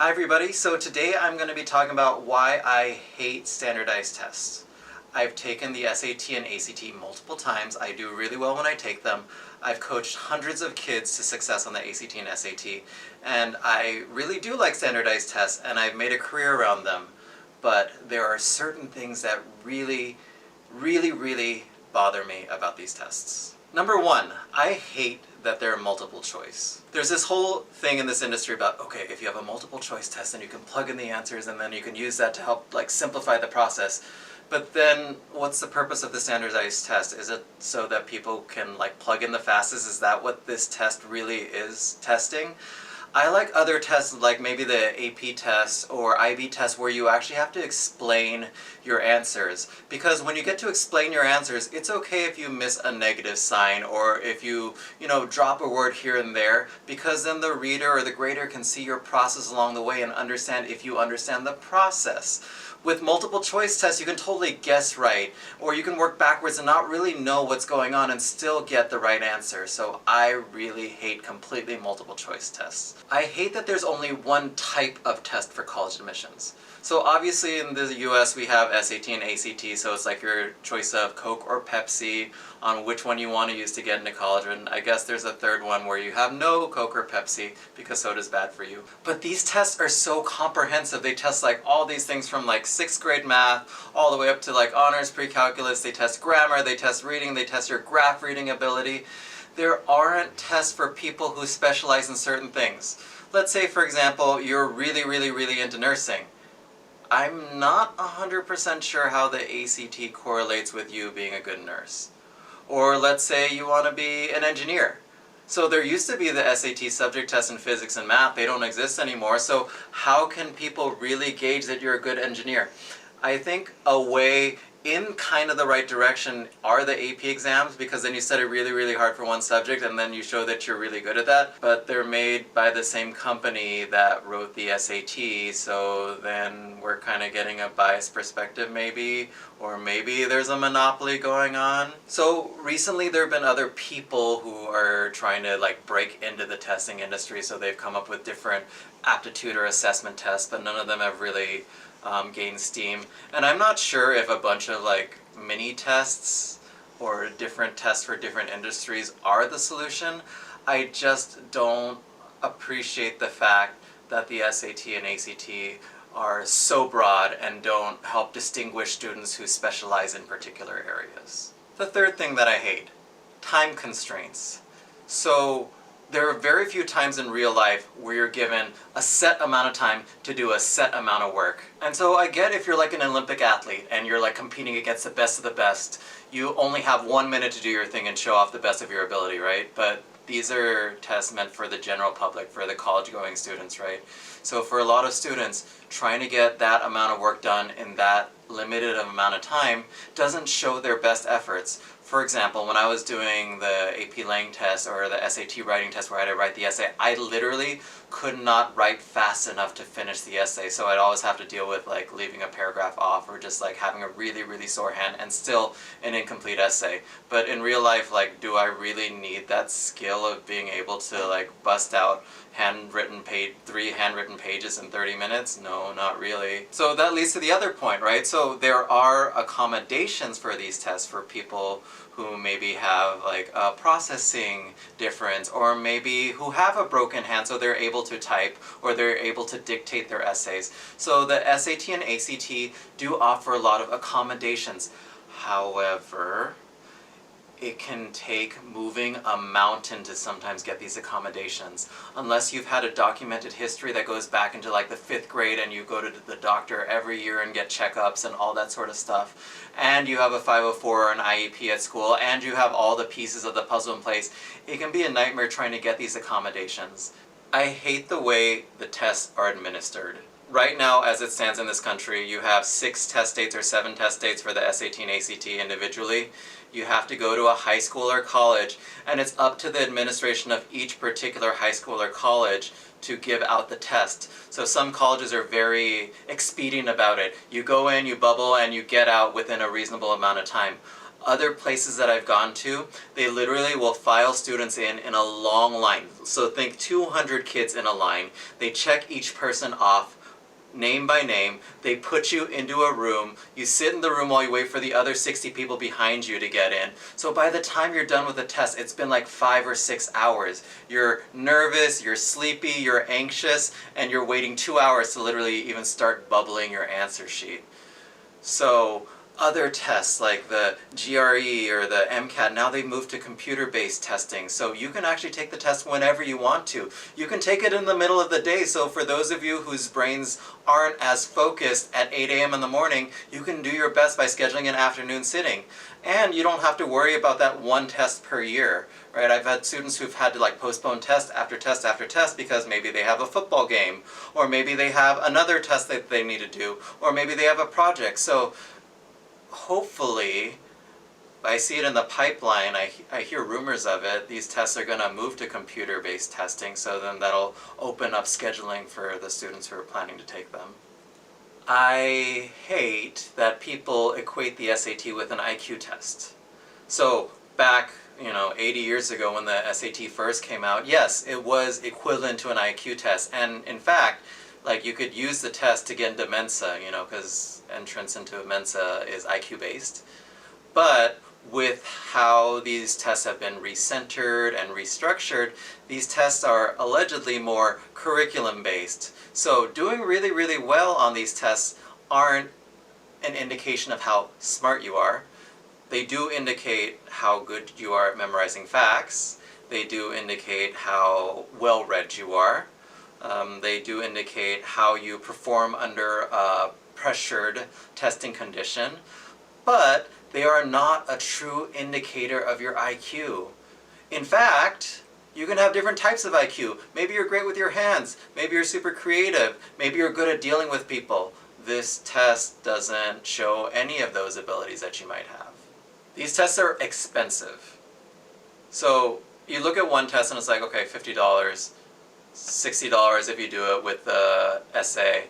Hi everybody, so today I'm going to be talking about why I hate standardized tests. I've taken the SAT and ACT multiple times. I do really well when I take them. I've coached hundreds of kids to success on the ACT and SAT, and I really do like standardized tests, and I've made a career around them. But there are certain things that really bother me about these tests. Number one, I hate that they're multiple choice. There's this whole thing in this industry about, okay, if you have a multiple choice test, then you can plug in the answers and then you can use that to help simplify the process. But then what's the purpose of the standardized test? Is it so that people can plug in the fastest? Is that what this test really is testing? I like other tests, like maybe the AP test or IB test, where you actually have to explain your answers. Because when you get to explain your answers, it's okay if you miss a negative sign or if you drop a word here and there, because then the reader or the grader can see your process along the way and understand if you understand the process. With multiple choice tests, you can totally guess right, or you can work backwards and not really know what's going on and still get the right answer. So I really hate completely multiple choice tests. I hate that there's only one type of test for college admissions. So obviously in the US we have SAT and ACT, so it's like your choice of Coke or Pepsi on which one you want to use to get into college, and I guess there's a third one where you have no Coke or Pepsi because soda's bad for you. But these tests are so comprehensive. They test all these things from 6th grade math all the way up to honors pre-calculus. They test grammar, they test reading, they test your graph reading ability. There aren't tests for people who specialize in certain things. Let's say, for example, you're really into nursing. I'm not 100% sure how the ACT correlates with you being a good nurse. Or let's say you want to be an engineer. So there used to be the SAT subject test in physics and math. They don't exist anymore. So how can people really gauge that you're a good engineer? I think a way in kind of the right direction are the AP exams, because then you study really hard for one subject and then you show that you're really good at that. But they're made by the same company that wrote the SAT, so then we're kind of getting a biased perspective maybe, or maybe there's a monopoly going on. So recently there have been other people who are trying to break into the testing industry, so they've come up with different aptitude or assessment tests, but none of them have really gained steam. And I'm not sure if a bunch of mini tests or different tests for different industries are the solution. I just don't appreciate the fact that the SAT and ACT are so broad and don't help distinguish students who specialize in particular areas. The third thing that I hate, time constraints. So there are very few times in real life where you're given a set amount of time to do a set amount of work. And so I get if you're an Olympic athlete and you're competing against the best of the best, you only have 1 minute to do your thing and show off the best of your ability, right? But these are tests meant for the general public, for the college-going students, right? So for a lot of students, trying to get that amount of work done in that limited amount of time doesn't show their best efforts. For example, when I was doing the AP Lang test or the SAT writing test where I had to write the essay, I literally could not write fast enough to finish the essay, so I'd always have to deal with leaving a paragraph off or just having a really sore hand and still an incomplete essay. But in real life, do I really need that skill of being able to bust out three handwritten pages in 30 minutes? No, not really. So that leads to the other point, right? So there are accommodations for these tests for people who maybe have a processing difference, or maybe who have a broken hand so they're able to type or they're able to dictate their essays. So the SAT and ACT do offer a lot of accommodations. However, it can take moving a mountain to sometimes get these accommodations. Unless you've had a documented history that goes back into the 5th grade and you go to the doctor every year and get checkups and all that sort of stuff, and you have a 504 or an IEP at school, and you have all the pieces of the puzzle in place, it can be a nightmare trying to get these accommodations. I hate the way the tests are administered. Right now, as it stands in this country, you have 6 test dates or 7 test dates for the SAT and ACT individually. You have to go to a high school or college, and it's up to the administration of each particular high school or college to give out the test. So some colleges are very expedient about it. You go in, you bubble, and you get out within a reasonable amount of time. Other places that I've gone to, they literally will file students in a long line. So think 200 kids in a line. They check each person off name by name. They put you into a room. You sit in the room while you wait for the other 60 people behind you to get in. So by the time you're done with the test, it's been like 5 or 6 hours. You're nervous, you're sleepy, you're anxious, and you're waiting 2 hours to literally even start bubbling your answer sheet. So other tests like the GRE or the MCAT, now they moved to computer-based testing. So you can actually take the test whenever you want to. You can take it in the middle of the day. So for those of you whose brains aren't as focused at 8 a.m. in the morning, you can do your best by scheduling an afternoon sitting. And you don't have to worry about that one test per year, right? I've had students who've had to like postpone test after test after test because maybe they have a football game, or maybe they have another test that they need to do, or maybe they have a project. So hopefully, I see it in the pipeline, I hear rumors of it, these tests are going to move to computer-based testing, so then that'll open up scheduling for the students who are planning to take them. I hate that people equate the SAT with an IQ test. So back, 80 years ago when the SAT first came out, yes, it was equivalent to an IQ test, and in fact, like you could use the test to get into Mensa, because entrance into Mensa is IQ based. But with how these tests have been recentered and restructured, these tests are allegedly more curriculum based. So doing really, really well on these tests aren't an indication of how smart you are. They do indicate how good you are at memorizing facts. They do indicate how well read you are. They do indicate how you perform under a pressured testing condition, but they are not a true indicator of your IQ. In fact, you can have different types of IQ. Maybe you're great with your hands, maybe you're super creative, maybe you're good at dealing with people. This test doesn't show any of those abilities that you might have. These tests are expensive. So you look at one test and it's like, okay, $50. $60 if you do it with the essay.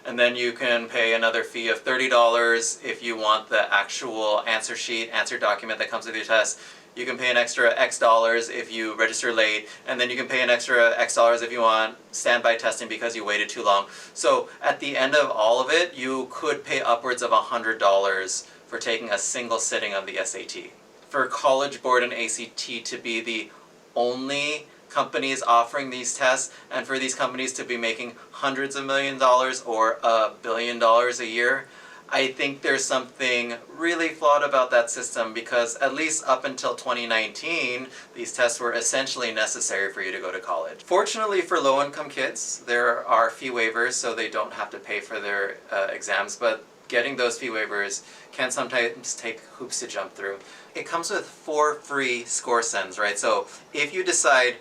And then you can pay another fee of $30 if you want the actual answer sheet, answer document that comes with your test. You can pay an extra X dollars if you register late, and then you can pay an extra X dollars if you want standby testing because you waited too long. So at the end of all of it, you could pay upwards of $100 for taking a single sitting of the SAT. For College Board and ACT to be the only companies offering these tests, and for these companies to be making hundreds of millions of dollars or $1 billion a year, I think there's something really flawed about that system, because at least up until 2019, these tests were essentially necessary for you to go to college. Fortunately for low-income kids, there are fee waivers, so they don't have to pay for their exams, but getting those fee waivers can sometimes take hoops to jump through. It comes with 4 free score sends, right? So if you decide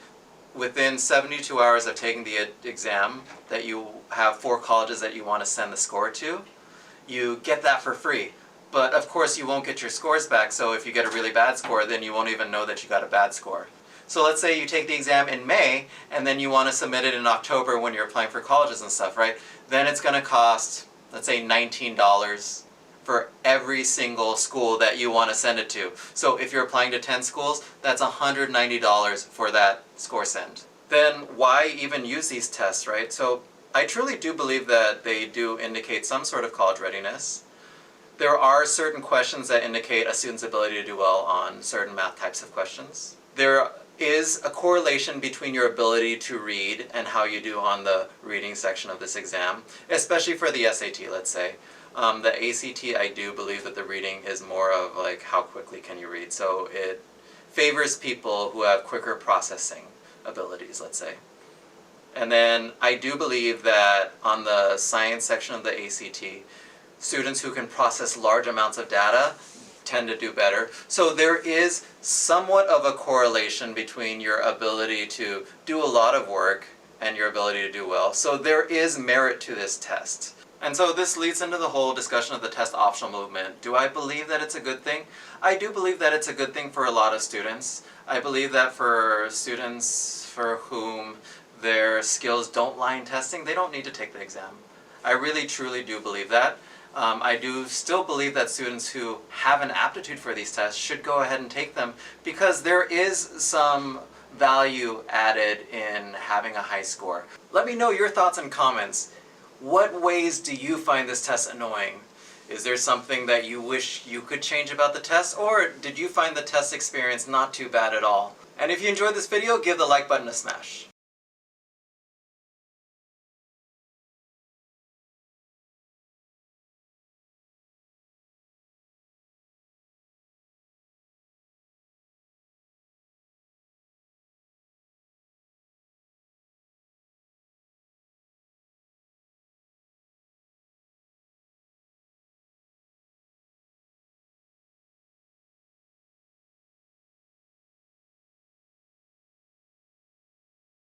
within 72 hours of taking the exam that you have 4 colleges that you want to send the score to, you get that for free. But of course you won't get your scores back, so if you get a really bad score, then you won't even know that you got a bad score. So let's say you take the exam in May, and then you want to submit it in October when you're applying for colleges and stuff, right? Then it's going to cost, let's say, $19 for every single school that you want to send it to. So if you're applying to 10 schools, that's $190 for that score send. Then why even use these tests, right? So I truly do believe that they do indicate some sort of college readiness. There are certain questions that indicate a student's ability to do well on certain math types of questions. There is a correlation between your ability to read and how you do on the reading section of this exam, especially for the SAT, let's say. The ACT, I do believe that the reading is more of like how quickly can you read. So it favors people who have quicker processing abilities, let's say. And then I do believe that on the science section of the ACT, students who can process large amounts of data tend to do better. So there is somewhat of a correlation between your ability to do a lot of work and your ability to do well. So there is merit to this test. And so this leads into the whole discussion of the test optional movement. Do I believe that it's a good thing? I do believe that it's a good thing for a lot of students. I believe that for students for whom their skills don't lie in testing, they don't need to take the exam. I really truly do believe that. I do still believe that students who have an aptitude for these tests should go ahead and take them because there is some value added in having a high score. Let me know your thoughts and comments. What ways do you find this test annoying? Is there something that you wish you could change about the test, or did you find the test experience not too bad at all? And if you enjoyed this video, give the like button a smash.